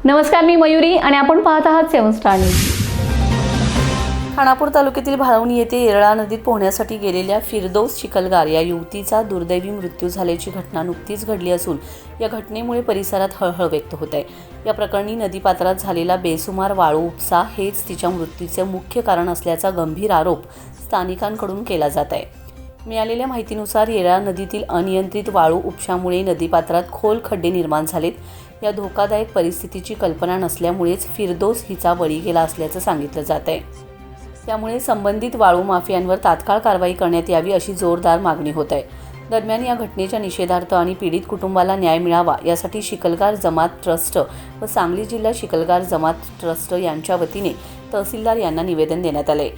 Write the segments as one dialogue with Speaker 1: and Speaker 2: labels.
Speaker 1: नमस्कार, मी मयुरी आणि आपण पाहत आहात 7 स्टार न्यूज।
Speaker 2: खानापूर तालुक्यातील भाळवणी येथे येरळा नदीत पोहण्यासाठी गेलेल्या फिरदौस चिखलगार या युवतीचा दुर्दैवी मृत्यू झाल्याची घटना नुकतीच घडली असून या घटनेमुळे परिसरात हळहळ व्यक्त होत आहे। या प्रकरणी नदीपात्रात झालेला बेसुमार वाळू उपसा हेच तिच्या मृत्यूचे मुख्य कारण असल्याचा गंभीर आरोप स्थानिकांकडून केला जात आहे। मिळालेल्या माहितीनुसार येरळा नदीतील अनियंत्रित वाळू उपशामुळे नदीपात्रात खोल खड्डे निर्माण झालेत। या धोकादायक परिस्थितीची कल्पना नसल्यामुळेच फिरदौस हिचा बळी गेला असल्याचं सांगितलं जात आहे। त्यामुळे संबंधित वाळू माफियांवर तात्काळ कारवाई करण्यात यावी अशी जोरदार मागणी होत आहे। दरम्यान या घटनेच्या निषेधार्थ आणि पीडित कुटुंबाला न्याय मिळावा यासाठी शिकलगार जमात ट्रस्ट व सांगली जिल्हा शिकलगार जमात ट्रस्ट यांच्या वतीने तहसीलदार यांना निवेदन देण्यात आले।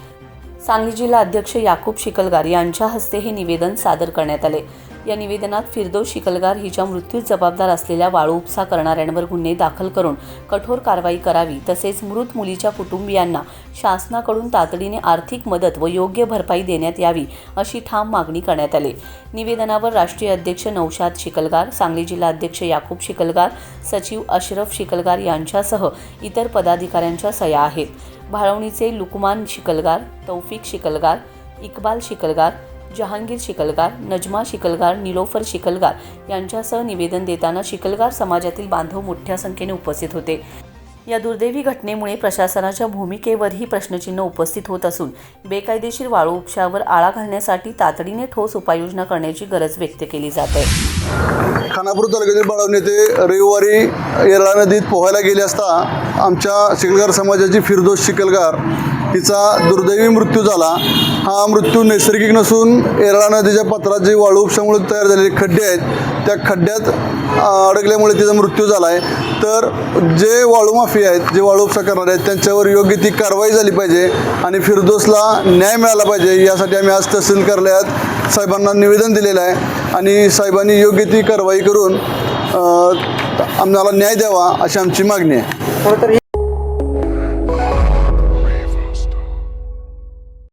Speaker 2: सांगली जिल्हा अध्यक्ष याकूब शिकलगार यांच्या हस्ते हे निवेदन सादर करण्यात आले। या निवेदनात फिरदौस शिकलगार हिच्या मृत्यूस जबाबदार असलेल्या वाळू उपसा करणाऱ्यांवर गुन्हे दाखल करून कठोर कारवाई करावी, तसेच मृत मुलीच्या कुटुंबियांना शासनाकडून तातडीने आर्थिक मदत व योग्य भरपाई देण्यात यावी अशी ठाम मागणी करण्यात आली। निवेदनावर राष्ट्रीय अध्यक्ष नौशाद शिकलगार, सांगली जिल्हा अध्यक्ष याकूब शिकलगार, सचिव अशरफ शिकलगार यांच्यासह इतर पदाधिकाऱ्यांच्या सह्या आहेत। भाळवणीचे लुकमान शिकलगार, तौफिक शिकलगार, इक्बाल शिकलगार, जहांगीर शिकलगार, नजमा शिकलगार, निलोफर शिकलगार यांच्यासह निवेदन देताना शिकलगार समाजातील बांधव मोठ्या संख्येने उपस्थित होते। या दुर्दैवी घटनेमुळे प्रशासनाच्या भूमिकेवरही प्रश्नचिन्ह उपस्थित होत असून बेकायदेशीर वाळू उपशावर आळा घालण्यासाठी तातडीने ठोस उपाययोजना करण्याची गरज व्यक्त केली जात आहे।
Speaker 3: खानापूर तालुक्यातील भाळवणी येथे रविवारी येरळा नदीत पोहायला गेले असता आमच्या शिकलगार समाजाची फिरदौस शिकलगार हिचा दुर्दैवी मृत्यू झाला। हा मृत्यू नैसर्गिक नसून येरळा नदीच्या पात्रात जे वाळू उपशामुळे तयार झालेले खड्डे आहेत त्या खड्ड्यात अडकल्यामुळे तिचा मृत्यू झाला आहे। तर जे वाळू माफिया आहेत, जे वाळू उपसा करणारे आहेत, त्यांच्यावर योग्य ती कारवाई झाली पाहिजे आणि फिरदौसला न्याय मिळाला पाहिजे यासाठी आम्ही आज तहसील कार्यालयात साहेबांना निवेदन दिलेलं आहे आणि साहेबांनी योग्य ती कारवाई करून आम्हाला न्याय द्यावा अशी आमची मागणी आहे।